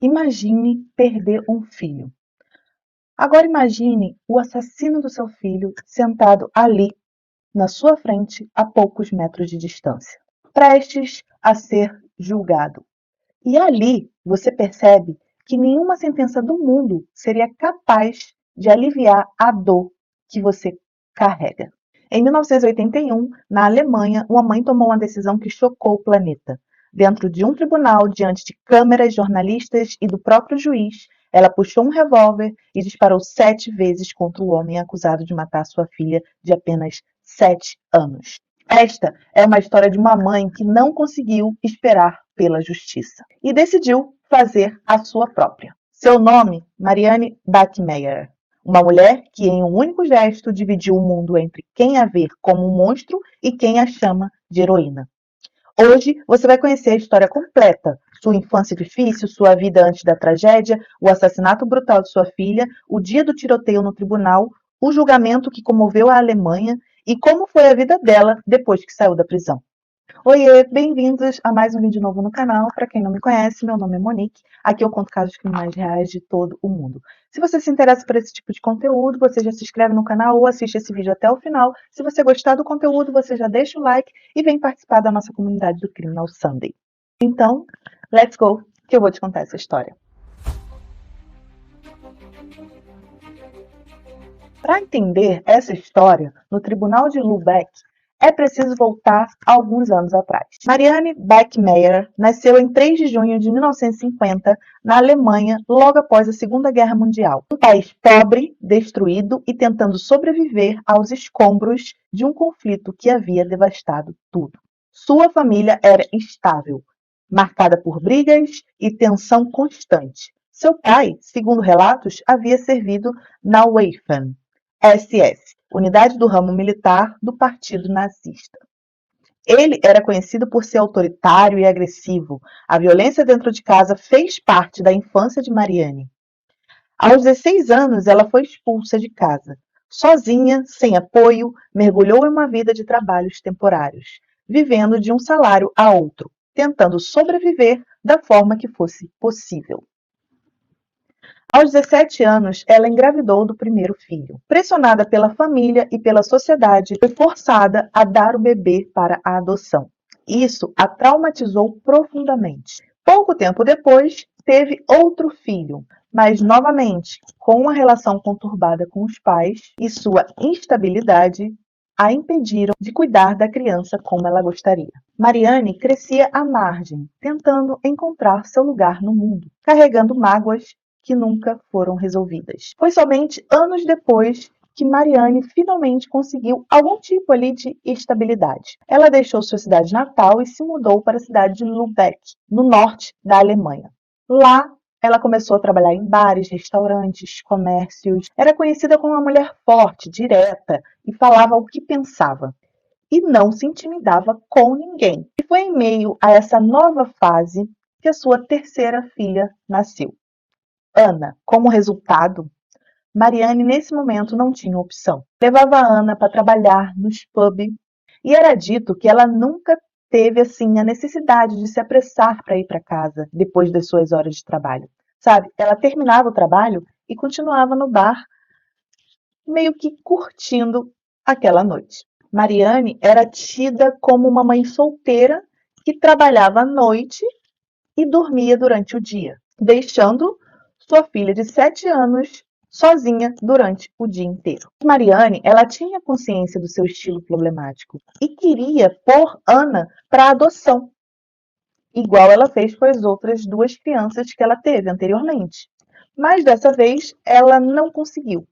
Imagine perder um filho. Agora imagine o assassino do seu filho sentado ali, na sua frente, a poucos metros de distância, prestes a ser julgado. E ali você percebe que nenhuma sentença do mundo seria capaz de aliviar a dor que você carrega. Em 1981, na Alemanha, uma mãe tomou uma decisão que chocou o planeta. Dentro de um tribunal, diante de câmeras, jornalistas e do próprio juiz, ela puxou um revólver e disparou 7 vezes contra o homem acusado de matar sua filha de apenas 7 anos. Esta é uma história de uma mãe que não conseguiu esperar pela justiça e decidiu fazer a sua própria. Seu nome, Marianne Bachmeier. Uma mulher que, em um único gesto, dividiu o mundo entre quem a vê como um monstro e quem a chama de heroína. Hoje você vai conhecer a história completa, sua infância difícil, sua vida antes da tragédia, o assassinato brutal de sua filha, o dia do tiroteio no tribunal, o julgamento que comoveu a Alemanha e como foi a vida dela depois que saiu da prisão. Oiê, bem-vindos a mais um vídeo novo no canal. Para quem não me conhece, meu nome é Monique. Aqui eu conto casos criminais reais de todo o mundo. Se você se interessa por esse tipo de conteúdo, você já se inscreve no canal ou assiste esse vídeo até o final. Se você gostar do conteúdo, você já deixa o like e vem participar da nossa comunidade do Criminal Sunday. Então, let's go, que eu vou te contar essa história. Para entender essa história, no Tribunal de Lübeck, é preciso voltar alguns anos atrás. Marianne Bachmeier nasceu em 3 de junho de 1950, na Alemanha, logo após a Segunda Guerra Mundial. Um país pobre, destruído e tentando sobreviver aos escombros de um conflito que havia devastado tudo. Sua família era instável, marcada por brigas e tensão constante. Seu pai, segundo relatos, havia servido na Waffen SS, unidade do ramo militar do Partido Nazista. Ele era conhecido por ser autoritário e agressivo. A violência dentro de casa fez parte da infância de Marianne. Aos 16 anos, ela foi expulsa de casa. Sozinha, sem apoio, mergulhou em uma vida de trabalhos temporários, vivendo de um salário a outro, tentando sobreviver da forma que fosse possível. Aos 17 anos, ela engravidou do primeiro filho. Pressionada pela família e pela sociedade, foi forçada a dar o bebê para a adoção. Isso a traumatizou profundamente. Pouco tempo depois, teve outro filho, mas novamente, com uma relação conturbada com os pais e sua instabilidade, a impediram de cuidar da criança como ela gostaria. Marianne crescia à margem, tentando encontrar seu lugar no mundo, carregando mágoas que nunca foram resolvidas. Foi somente anos depois que Marianne finalmente conseguiu algum tipo ali de estabilidade. Ela deixou sua cidade natal e se mudou para a cidade de Lübeck, no norte da Alemanha. Lá, ela começou a trabalhar em bares, restaurantes, comércios. Era conhecida como uma mulher forte, direta e falava o que pensava. E não se intimidava com ninguém. E foi em meio a essa nova fase que a sua terceira filha nasceu. Ana. Como resultado, Marianne nesse momento não tinha opção. Levava a Ana para trabalhar nos pubs e era dito que ela nunca teve assim a necessidade de se apressar para ir para casa depois das suas horas de trabalho. Sabe? Ela terminava o trabalho e continuava no bar, meio que curtindo aquela noite. Marianne era tida como uma mãe solteira que trabalhava à noite e dormia durante o dia, deixando sua filha de 7 anos sozinha durante o dia inteiro. Marianne, ela tinha consciência do seu estilo problemático e queria pôr Ana para adoção, igual ela fez com as outras 2 crianças que ela teve anteriormente. Mas dessa vez ela não conseguiu.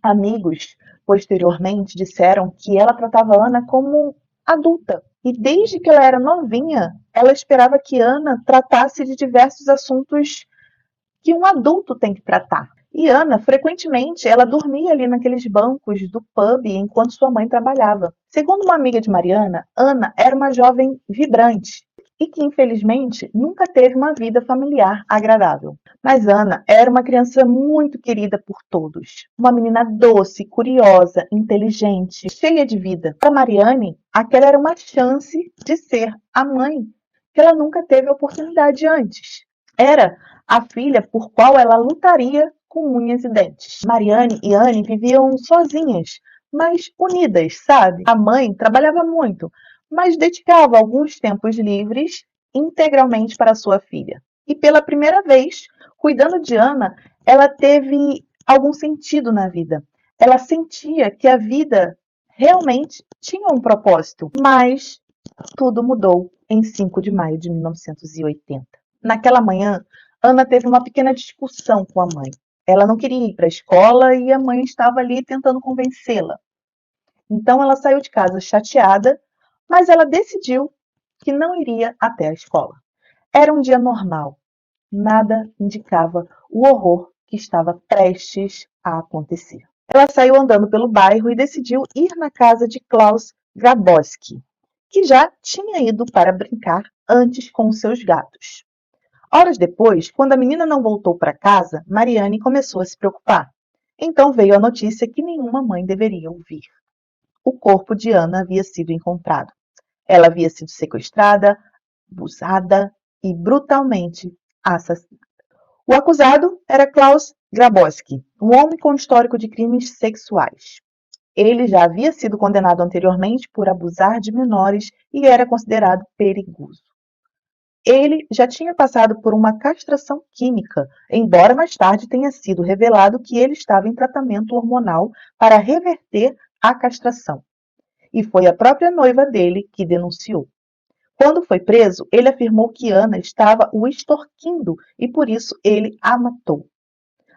Amigos posteriormente disseram que ela tratava Ana como adulta. E desde que ela era novinha, ela esperava que Ana tratasse de diversos assuntos que um adulto tem que tratar. E Ana, frequentemente, ela dormia ali naqueles bancos do pub enquanto sua mãe trabalhava. Segundo uma amiga de Mariana, Ana era uma jovem vibrante e que, infelizmente, nunca teve uma vida familiar agradável. Mas Ana era uma criança muito querida por todos. Uma menina doce, curiosa, inteligente, cheia de vida. Para Marianne, aquela era uma chance de ser a mãe que ela nunca teve a oportunidade antes. Era a filha por qual ela lutaria com unhas e dentes. Mariane e Anne viviam sozinhas, mas unidas, sabe? A mãe trabalhava muito, mas dedicava alguns tempos livres integralmente para sua filha. E pela primeira vez, cuidando de Ana, ela teve algum sentido na vida. Ela sentia que a vida realmente tinha um propósito, mas tudo mudou em 5 de maio de 1980. Naquela manhã, Ana teve uma pequena discussão com a mãe. Ela não queria ir para a escola e a mãe estava ali tentando convencê-la. Então ela saiu de casa chateada, mas ela decidiu que não iria até a escola. Era um dia normal. Nada indicava o horror que estava prestes a acontecer. Ela saiu andando pelo bairro e decidiu ir na casa de Klaus Grabowski, que já tinha ido para brincar antes com os seus gatos. Horas depois, quando a menina não voltou para casa, Mariane começou a se preocupar. Então veio a notícia que nenhuma mãe deveria ouvir. O corpo de Ana havia sido encontrado. Ela havia sido sequestrada, abusada e brutalmente assassinada. O acusado era Klaus Grabowski, um homem com histórico de crimes sexuais. Ele já havia sido condenado anteriormente por abusar de menores e era considerado perigoso. Ele já tinha passado por uma castração química, embora mais tarde tenha sido revelado que ele estava em tratamento hormonal para reverter a castração. E foi a própria noiva dele que denunciou. Quando foi preso, ele afirmou que Ana estava o extorquindo e por isso ele a matou.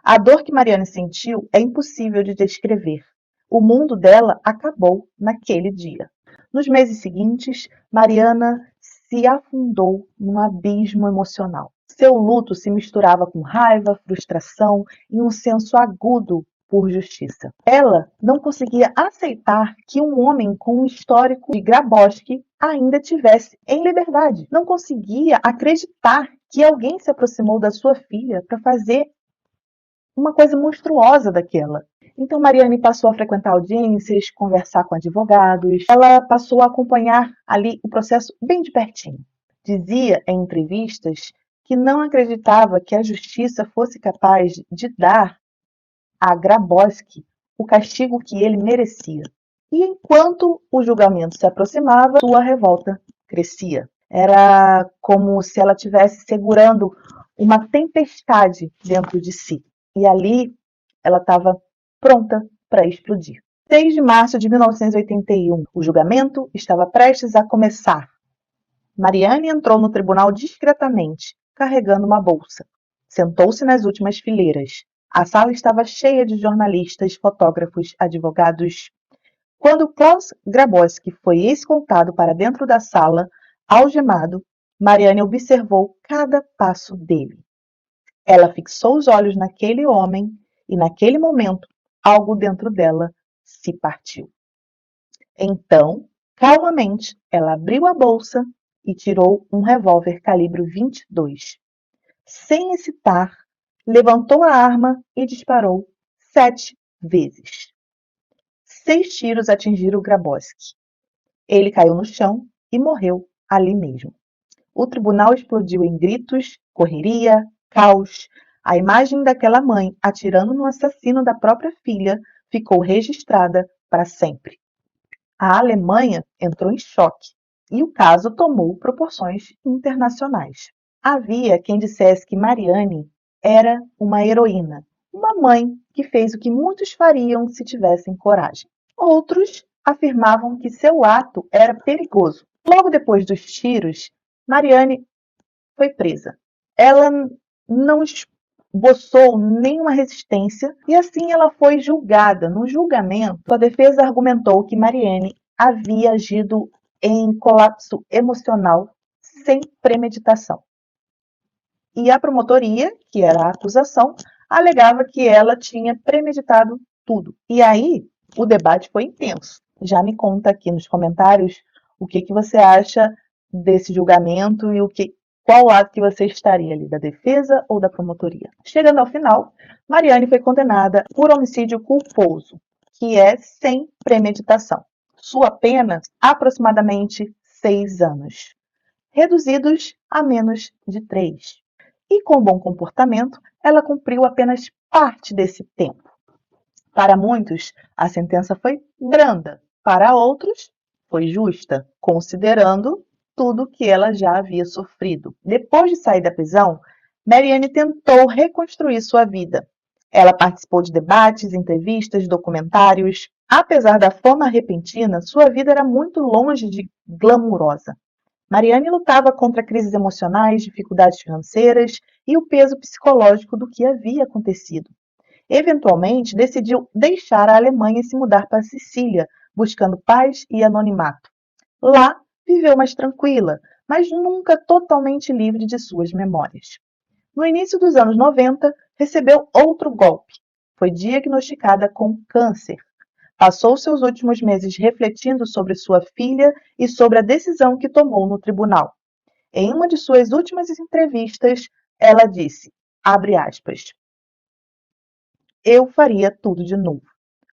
A dor que Mariane sentiu é impossível de descrever. O mundo dela acabou naquele dia. Nos meses seguintes, Mariana se afundou num abismo emocional. Seu luto se misturava com raiva, frustração e um senso agudo por justiça. Ela não conseguia aceitar que um homem com um histórico de Grabowski ainda tivesse em liberdade. Não conseguia acreditar que alguém se aproximou da sua filha para fazer uma coisa monstruosa daquela. Então Mariane passou a frequentar audiências, conversar com advogados. Ela passou a acompanhar ali o processo bem de pertinho. Dizia em entrevistas que não acreditava que a justiça fosse capaz de dar a Grabowski o castigo que ele merecia. E enquanto o julgamento se aproximava, sua revolta crescia. Era como se ela estivesse segurando uma tempestade dentro de si. E ali ela estava pronta para explodir. 6 de março de 1981, o julgamento estava prestes a começar. Mariane entrou no tribunal discretamente, carregando uma bolsa. Sentou-se nas últimas fileiras. A sala estava cheia de jornalistas, fotógrafos, advogados. Quando Klaus Grabowski foi escoltado para dentro da sala, algemado, Mariane observou cada passo dele. Ela fixou os olhos naquele homem e, naquele momento, algo dentro dela se partiu. Então, calmamente, ela abriu a bolsa e tirou um revólver calibre 22. Sem hesitar, levantou a arma e disparou 7 vezes. 6 tiros atingiram Grabowski. Ele caiu no chão e morreu ali mesmo. O tribunal explodiu em gritos, correria, caos. A imagem daquela mãe atirando no assassino da própria filha ficou registrada para sempre. A Alemanha entrou em choque e o caso tomou proporções internacionais. Havia quem dissesse que Mariane era uma heroína, uma mãe que fez o que muitos fariam se tivessem coragem. Outros afirmavam que seu ato era perigoso. Logo depois dos tiros, Mariane foi presa. Ela não esboçou nenhuma resistência e assim ela foi julgada. No julgamento, a defesa argumentou que Mariane havia agido em colapso emocional sem premeditação. E a promotoria, que era a acusação, alegava que ela tinha premeditado tudo. E aí o debate foi intenso. Já me conta aqui nos comentários o que você acha desse julgamento e qual lado que você estaria ali, da defesa ou da promotoria. Chegando ao final, Mariane foi condenada por homicídio culposo, que é sem premeditação. Sua pena, aproximadamente 6 anos, reduzidos a menos de 3. e com bom comportamento, ela cumpriu apenas parte desse tempo. Para muitos, a sentença foi branda, para outros, foi justa, considerando tudo que ela já havia sofrido. Depois de sair da prisão, Marianne tentou reconstruir sua vida. Ela participou de debates, entrevistas, documentários. Apesar da fama repentina, sua vida era muito longe de glamurosa. Marianne lutava contra crises emocionais, dificuldades financeiras e o peso psicológico do que havia acontecido. Eventualmente, decidiu deixar a Alemanha e se mudar para Sicília, buscando paz e anonimato. Lá, viveu mais tranquila, mas nunca totalmente livre de suas memórias. No início dos anos 90, recebeu outro golpe. Foi diagnosticada com câncer. Passou seus últimos meses refletindo sobre sua filha e sobre a decisão que tomou no tribunal. Em uma de suas últimas entrevistas, ela disse, abre aspas, eu faria tudo de novo,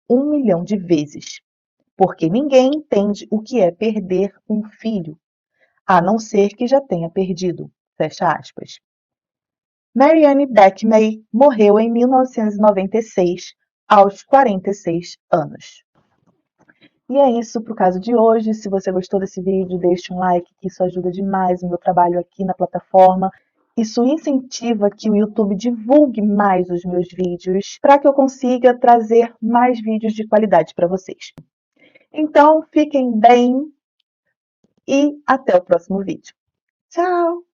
1 milhão de vezes, porque ninguém entende o que é perder um filho, a não ser que já tenha perdido. Fecha aspas. Marianne Beckman morreu em 1996, aos 46 anos. E é isso para o caso de hoje. Se você gostou desse vídeo, deixe um like, que isso ajuda demais o meu trabalho aqui na plataforma. Isso incentiva que o YouTube divulgue mais os meus vídeos para que eu consiga trazer mais vídeos de qualidade para vocês. Então, fiquem bem e até o próximo vídeo. Tchau!